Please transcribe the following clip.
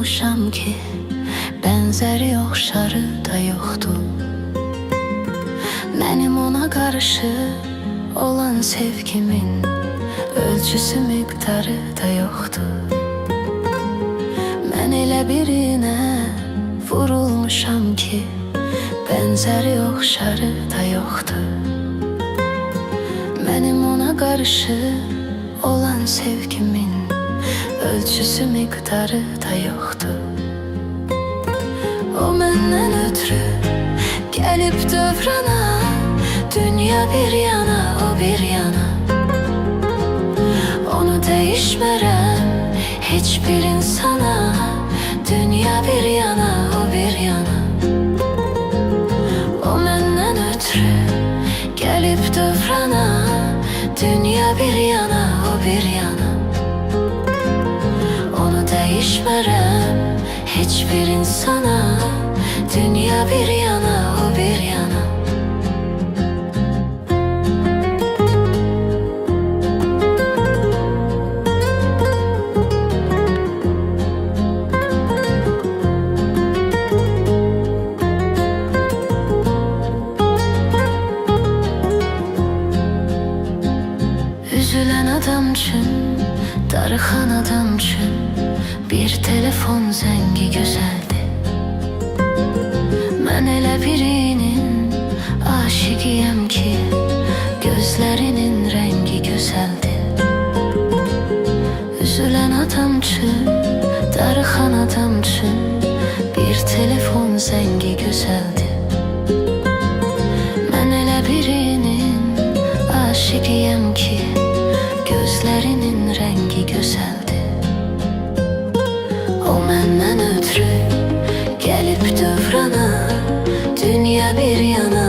vurulmuşam ki benzeri oxşarı da yoxdur. Mənim ona qarşı olan sevgimin ölçüsü miqdarı da yoxdur. Mən elə birinə vurulmuşam ki benzeri oxşarı da yoxdur. Mənim ona qarşı olan sevgimin ölçüsü miqdarı da yoxdur. O məndən ötürü gəlib dövrana, dünya bir yana, o bir yana. Onu dəyişmərəm heç bir insana, dünya bir yana, o bir yana. O məndən ötürü gəlib dövrana, dünya bir yana, o bir yana. Onu dəyişmərəm heç bir insana, dünya bir yana, o bir yana. Üzülen adam üçün, darıxan adam üçün bir telefon zəngi gözəldir. Mən elə birinin aşiqiyəm ki gözlərinin rəngi gözəldir. Üzülen adam üçün, darıxan adam üçün bir telefon zəngi gözəldir. Mən elə birinin aşiqiyəm ki gözlərinin rəngi gözəldir. O məndən ötürü gəlib dövrana, dünya bir yana,